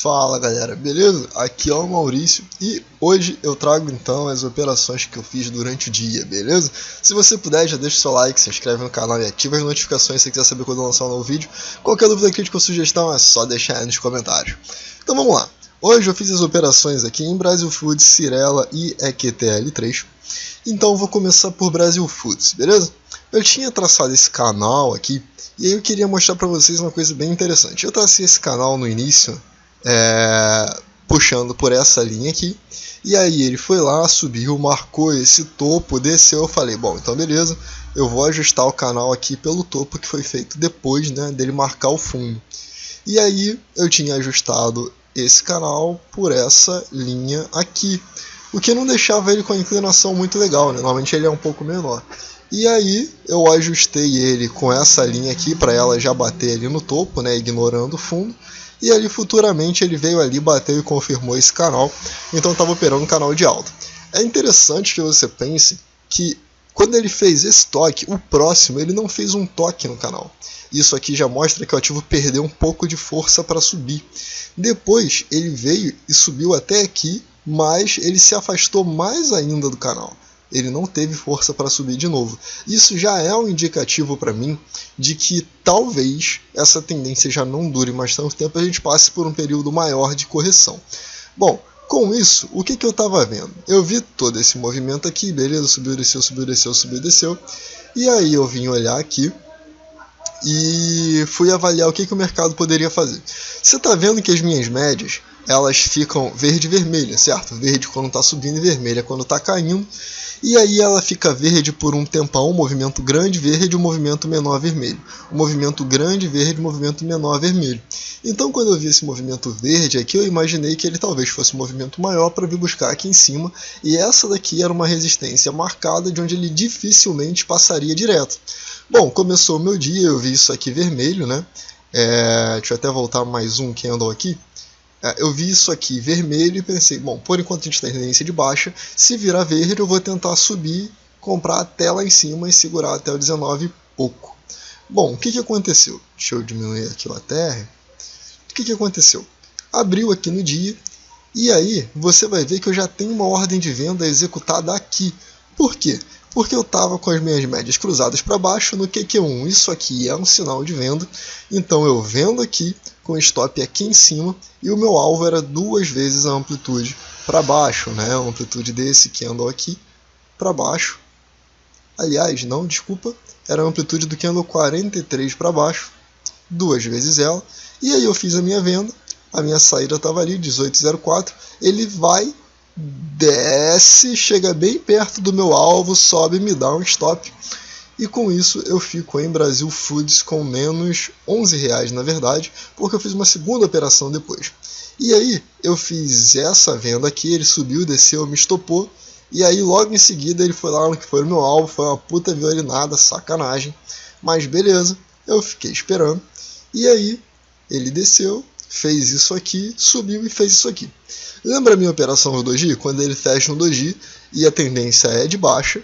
Fala galera, beleza? Aqui é o Maurício e hoje eu trago então as operações que eu fiz durante o dia, beleza? Se você puder, já deixa o seu like, se inscreve no canal e ativa as notificações se você quiser saber quando eu lançar um novo vídeo. Qualquer dúvida, crítica ou sugestão é só deixar aí nos comentários. Então vamos lá. Hoje eu fiz as operações aqui em Brasil Foods, Cyrela e EQTL3. Então eu vou começar por Brasil Foods, beleza? Eu tinha traçado esse canal aqui e aí eu queria mostrar pra vocês uma coisa bem interessante. Eu tracei esse canal no início puxando por essa linha aqui, e aí ele foi lá, subiu, marcou esse topo, desceu. Eu falei, bom, então beleza, eu vou ajustar o canal aqui pelo topo que foi feito depois, né, dele marcar o fundo. E aí eu tinha ajustado esse canal por essa linha aqui, o que não deixava ele com a inclinação muito legal, né? Normalmente ele é um pouco menor. E aí eu ajustei ele com essa linha aqui para ela já bater ali no topo, né, ignorando o fundo. E ali futuramente ele veio ali, bateu e confirmou esse canal, então estava operando um canal de alta. É interessante que você pense que quando ele fez esse toque, o próximo ele não fez um toque no canal. Isso aqui já mostra que o ativo perdeu um pouco de força para subir. Depois ele veio e subiu até aqui, mas ele se afastou mais ainda do canal. Ele não teve força para subir de novo. Isso já é um indicativo para mim de que talvez essa tendência já não dure mais tanto tempo e a gente passe por um período maior de correção. Bom, com isso, o que eu estava vendo? Eu vi todo esse movimento aqui, beleza, subiu, desceu, subiu, desceu, subiu, desceu. E aí eu vim olhar aqui e fui avaliar o que o mercado poderia fazer. Você está vendo que as minhas médias, elas ficam verde e vermelha, certo? Verde quando está subindo e vermelha quando está caindo. E aí ela fica verde por um tempão, um movimento grande verde, um movimento menor vermelho. Um movimento grande verde, um movimento menor vermelho. Então quando eu vi esse movimento verde aqui, eu imaginei que ele talvez fosse um movimento maior para vir buscar aqui em cima. E essa daqui era uma resistência marcada de onde ele dificilmente passaria direto. Bom, começou o meu dia, eu vi isso aqui vermelho, né? Deixa eu até voltar mais um candle aqui. Eu vi isso aqui vermelho e pensei, bom, por enquanto a gente tem tendência de baixa, se virar verde eu vou tentar subir, comprar até lá em cima e segurar até o 19 e pouco. Bom, o que aconteceu? Deixa eu diminuir aqui o ATR. O que aconteceu? Abriu aqui no dia e aí você vai ver que eu já tenho uma ordem de venda executada aqui. Por quê? Porque eu estava com as minhas médias cruzadas para baixo no QQ1. Isso aqui é um sinal de venda, então eu vendo aqui com stop aqui em cima e o meu alvo era 2 vezes a amplitude para baixo, né? A amplitude desse candle aqui para baixo. Aliás, não, desculpa, era a amplitude do candle 43 para baixo, 2 vezes ela. E aí eu fiz a minha venda, a minha saída estava ali, 18,04, ele vai, desce, chega bem perto do meu alvo, sobe e me dá um stop. E com isso eu fico em Brasil Foods com menos R$11 na verdade, porque eu fiz uma segunda operação depois. E aí eu fiz essa venda aqui, ele subiu, desceu, me estopou. E aí logo em seguida ele foi lá no que foi o meu alvo, foi uma puta violinada, sacanagem. Mas beleza, eu fiquei esperando. E aí ele desceu, fez isso aqui, subiu e fez isso aqui. Lembra a minha operação no doji? Quando ele fecha no doji e a tendência é de baixa,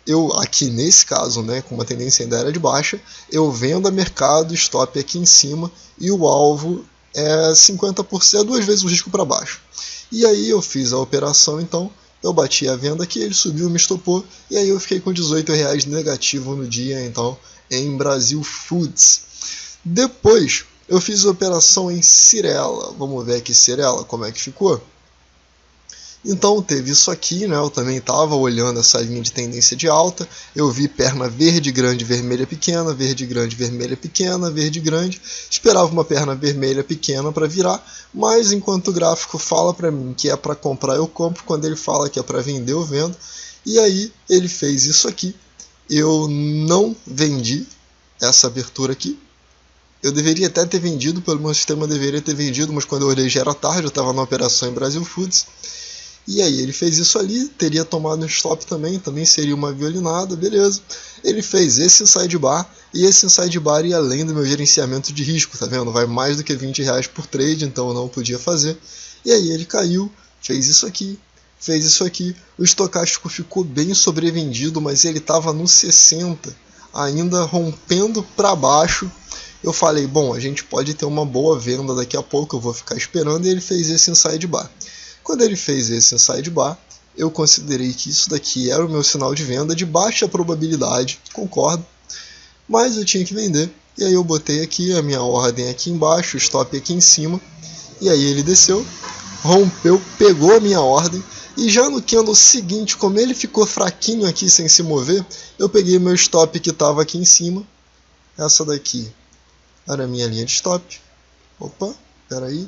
eu aqui nesse caso, né, com uma tendência ainda era de baixa, eu vendo a mercado, stop aqui em cima e o alvo é 50%, 2 vezes o risco para baixo. E aí eu fiz a operação, então eu bati a venda aqui, ele subiu, me estopou e aí eu fiquei com R$18 negativo no dia, então, em Brasil Foods. Depois eu fiz a operação em Cyrela. Vamos ver aqui Cyrela como é que ficou. Então teve isso aqui, né? Eu também estava olhando essa linha de tendência de alta, eu vi perna verde, grande, vermelha, pequena, verde, grande, vermelha, pequena, verde, grande, esperava uma perna vermelha pequena para virar, mas enquanto o gráfico fala para mim que é para comprar eu compro, quando ele fala que é para vender eu vendo, e aí ele fez isso aqui, eu não vendi essa abertura aqui, eu deveria até ter vendido, pelo meu sistema deveria ter vendido, mas quando eu olhei já era tarde, eu estava na operação em Brasil Foods. E aí ele fez isso ali, teria tomado um stop também seria uma violinada, beleza. Ele fez esse sidebar, e esse sidebar ia além do meu gerenciamento de risco, tá vendo? Vai mais do que R$20 por trade, então eu não podia fazer. E aí ele caiu, fez isso aqui, o estocástico ficou bem sobrevendido, mas ele estava no 60, ainda rompendo para baixo. eu falei, bom, a gente pode ter uma boa venda daqui a pouco, eu vou ficar esperando, e ele fez esse inside bar. Quando ele fez esse inside bar, eu considerei que isso daqui era o meu sinal de venda de baixa probabilidade, concordo, mas eu tinha que vender. E aí eu botei aqui a minha ordem aqui embaixo, o stop aqui em cima, e aí ele desceu, rompeu, pegou a minha ordem, e já no candle seguinte, como ele ficou fraquinho aqui sem se mover, eu peguei meu stop que estava aqui em cima, essa daqui era a minha linha de stop, opa, peraí,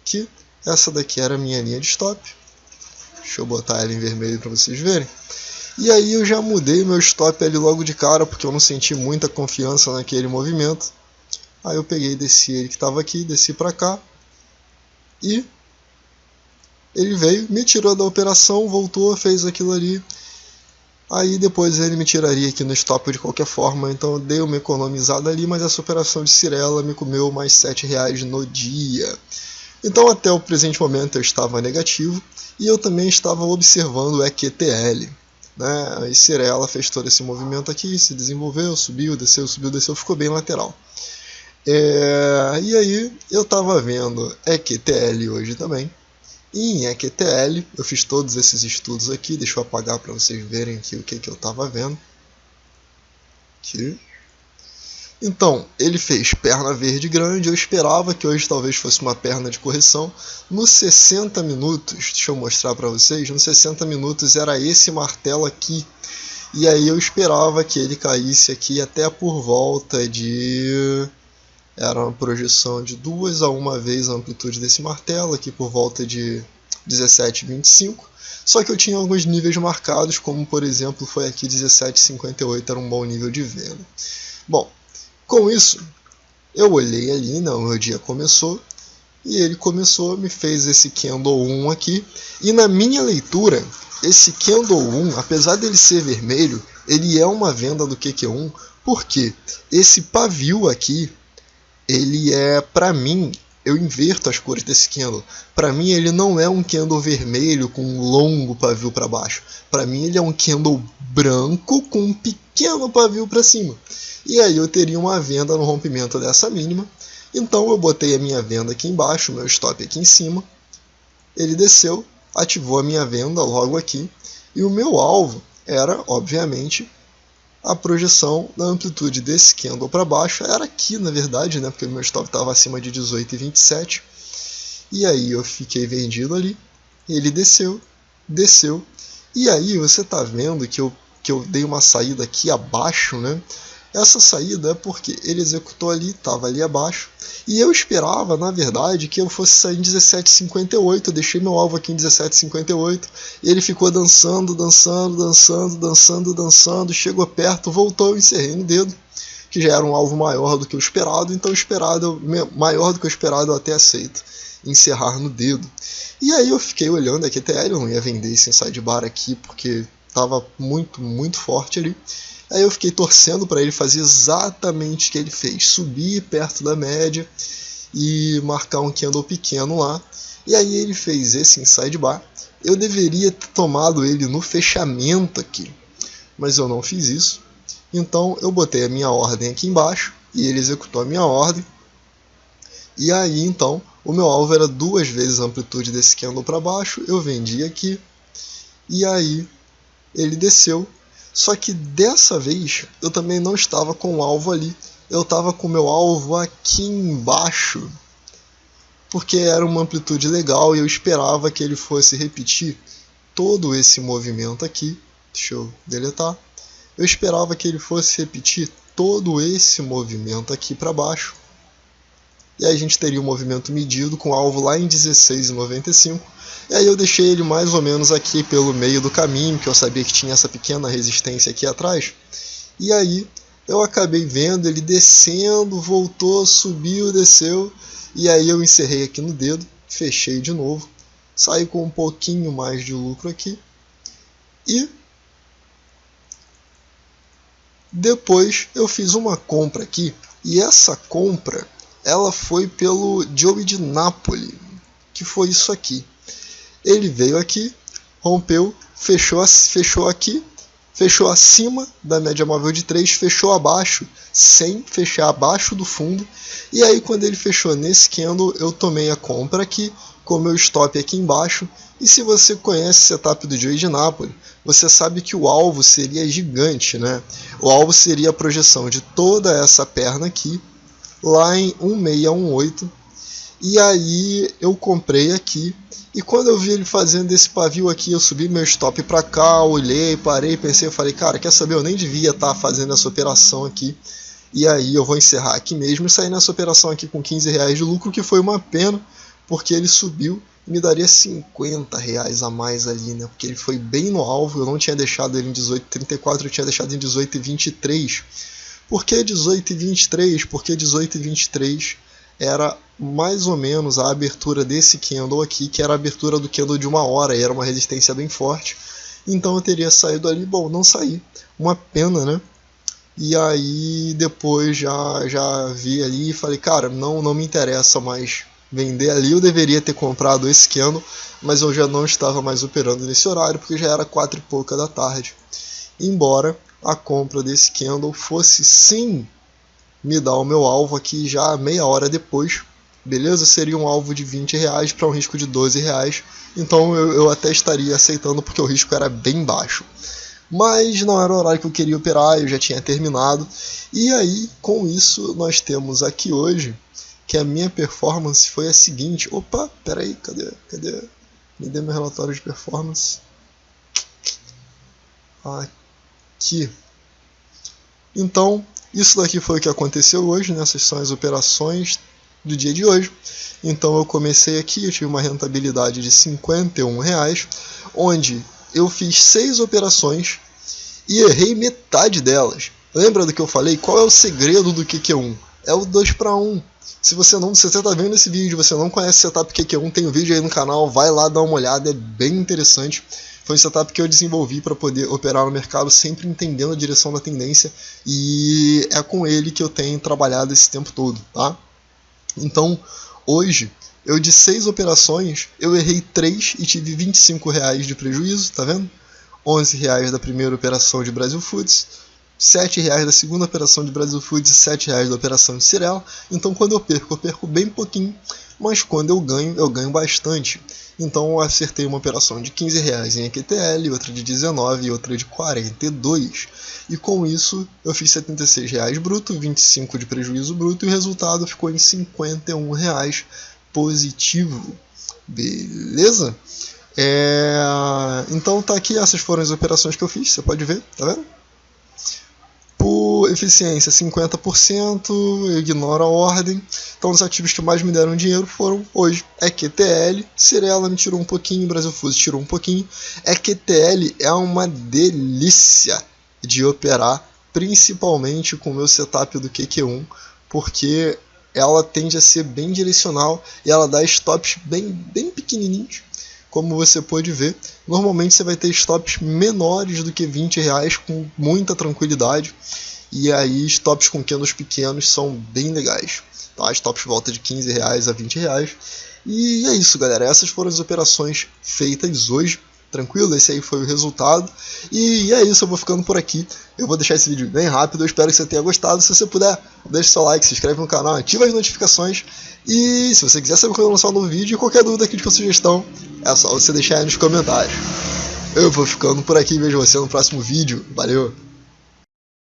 aqui, essa daqui era a minha linha de stop, deixa eu botar ela em vermelho para vocês verem. E aí eu já mudei meu stop ali logo de cara, porque eu não senti muita confiança naquele movimento. Aí eu peguei e desci ele que estava aqui, desci para cá. E ele veio, me tirou da operação, voltou, fez aquilo ali. Aí depois ele me tiraria aqui no stop de qualquer forma, então eu dei uma economizada ali, mas essa operação de Cirela me comeu mais R$7 no dia. Então até o presente momento eu estava negativo e eu também estava observando o EQTL. Né? A Cirela fez todo esse movimento aqui, se desenvolveu, subiu, desceu, ficou bem lateral. E aí eu estava vendo EQTL hoje também. E em EQTL eu fiz todos esses estudos aqui, deixa eu apagar para vocês verem aqui o que eu estava vendo. Aqui. Então, ele fez perna verde grande, eu esperava que hoje talvez fosse uma perna de correção. Nos 60 minutos, deixa eu mostrar para vocês, nos 60 minutos era esse martelo aqui. E aí eu esperava que ele caísse aqui até por volta de... Era uma projeção de 2 a 1 vez a amplitude desse martelo, aqui por volta de 17,25. Só que eu tinha alguns níveis marcados, como por exemplo foi aqui 17,58, era um bom nível de venda. Bom, com isso, eu olhei ali, né, o meu dia começou, e ele começou, me fez esse candle 1 aqui, e na minha leitura, esse candle 1, apesar dele ser vermelho, ele é uma venda do QQ1, porque esse pavio aqui, ele é, para mim, eu inverto as cores desse candle, para mim ele não é um candle vermelho com um longo pavio para baixo, para mim ele é um candle branco com um pequeno pavio para cima. E aí eu teria uma venda no rompimento dessa mínima. Então eu botei a minha venda aqui embaixo, meu stop aqui em cima. Ele desceu, ativou a minha venda logo aqui. E o meu alvo era, obviamente, a projeção da amplitude desse candle para baixo. Era aqui, na verdade, né, porque o meu stop estava acima de 18,27. E aí eu fiquei vendido ali. Ele desceu. E aí você está vendo que eu dei uma saída aqui abaixo, né? Essa saída é porque ele executou ali, estava ali abaixo, e eu esperava, na verdade, que eu fosse sair em 17,58, eu deixei meu alvo aqui em 17,58, e ele ficou dançando, chegou perto, voltou, eu encerrei no dedo, que já era um alvo maior do que o esperado, então maior do que o esperado eu até aceito encerrar no dedo. E aí eu fiquei olhando aqui, até eu não ia vender esse inside bar aqui, porque estava muito forte ali. Aí eu fiquei torcendo para ele fazer exatamente o que ele fez, subir perto da média e marcar um candle pequeno lá. E aí ele fez esse inside bar. Eu deveria ter tomado ele no fechamento aqui, mas eu não fiz isso. Então eu botei a minha ordem aqui embaixo e ele executou a minha ordem. E aí então o meu alvo era 2 vezes a amplitude desse candle para baixo. Eu vendi aqui e aí ele desceu. Só que dessa vez eu também não estava com o alvo ali, eu estava com o meu alvo aqui embaixo, porque era uma amplitude legal e eu esperava que ele fosse repetir todo esse movimento aqui. Deixa eu deletar. Eu esperava que ele fosse repetir todo esse movimento aqui para baixo. E aí a gente teria um movimento medido com o alvo lá em 16,95. E aí eu deixei ele mais ou menos aqui pelo meio do caminho, que eu sabia que tinha essa pequena resistência aqui atrás. E aí eu acabei vendo ele descendo, voltou, subiu, desceu. E aí eu encerrei aqui no dedo, fechei de novo, saí com um pouquinho mais de lucro aqui. E depois eu fiz uma compra aqui. E essa compra, ela foi pelo Joey de Napoli, que foi isso aqui. Ele veio aqui, rompeu, fechou aqui, fechou acima da média móvel de 3, fechou abaixo, sem fechar abaixo do fundo, e aí quando ele fechou nesse candle, eu tomei a compra aqui, com o meu stop aqui embaixo, e se você conhece o setup do Joey de Napoli, você sabe que o alvo seria gigante, né? O alvo seria a projeção de toda essa perna aqui, lá em 1618, e aí eu comprei aqui, e quando eu vi ele fazendo esse pavio aqui, eu subi meu stop para cá, olhei, parei, pensei, eu falei, cara, quer saber, eu nem devia estar fazendo essa operação aqui, e aí eu vou encerrar aqui mesmo e sair nessa operação aqui com 15 reais de lucro, que foi uma pena, porque ele subiu e me daria 50 reais a mais ali, né, porque ele foi bem no alvo, eu não tinha deixado ele em 18,34, eu tinha deixado em 18,23. Por que 18,23? Porque 18,23 era mais ou menos a abertura desse candle aqui, que era a abertura do candle de 1 hora, e era uma resistência bem forte. Então eu teria saído ali, bom, não saí, uma pena, né? E aí depois já vi ali e falei, cara, não me interessa mais vender ali, eu deveria ter comprado esse candle, mas eu já não estava mais operando nesse horário, porque já era 4 e pouca da tarde. Embora a compra desse candle fosse sim me dar o meu alvo aqui já meia hora depois, beleza? Seria um alvo de 20 reais para um risco de 12 reais, então eu até estaria aceitando porque o risco era bem baixo. Mas não era o horário que eu queria operar, eu já tinha terminado. E aí, com isso, nós temos aqui hoje que a minha performance foi a seguinte. Opa, peraí, cadê? Me dê meu relatório de performance. Aqui. Então, isso daqui foi o que aconteceu hoje, né? Essas são as operações do dia de hoje. Então eu comecei aqui, eu tive uma rentabilidade de R$51, onde eu fiz 6 operações e errei metade delas. Lembra do que eu falei? Qual é o segredo do QQ1? É o 2 para 1. Se você está vendo esse vídeo, você não conhece o setup QQ1, tem um vídeo aí no canal, vai lá dar uma olhada, é bem interessante. Foi um setup que eu desenvolvi para poder operar no mercado, sempre entendendo a direção da tendência, e é com ele que eu tenho trabalhado esse tempo todo, tá? Então, hoje, eu de 6 operações, eu errei 3 e tive R$25 de prejuízo, tá vendo? R$11 da primeira operação de Brasil Foods, R$7 da segunda operação de Brasil Foods e R$7 da operação de Cirela. Então, quando eu perco bem pouquinho, mas quando eu ganho bastante. Então eu acertei uma operação de R$15 em EQTL, outra de 19 e outra de 42. E com isso eu fiz R$76 bruto, 25 de prejuízo bruto, e o resultado ficou em R$51 positivo. Beleza? Então tá aqui, essas foram as operações que eu fiz, você pode ver, tá vendo? Por eficiência 50%, eu ignoro a ordem. Então os ativos que mais me deram dinheiro foram hoje EQTL, Cirela me tirou um pouquinho, Brasil Foods tirou um pouquinho. EQTL é uma delícia de operar, principalmente com o meu setup do QQ1, porque ela tende a ser bem direcional e ela dá stops bem pequenininhos. Como você pode ver, normalmente você vai ter stops menores do que R$20 com muita tranquilidade. E aí stops com candles pequenos são bem legais. Tá? Stops volta de R$15 a R$20. E é isso, galera. Essas foram as operações feitas hoje. Tranquilo? Esse aí foi o resultado. E é isso, eu vou ficando por aqui. Eu vou deixar esse vídeo bem rápido. Eu espero que você tenha gostado. Se você puder, deixe seu like, se inscreve no canal, ativa as notificações. E se você quiser saber quando eu lançar um novo vídeo, qualquer dúvida, crítica ou sugestão, é só você deixar aí nos comentários. Eu vou ficando por aqui, vejo você no próximo vídeo. Valeu!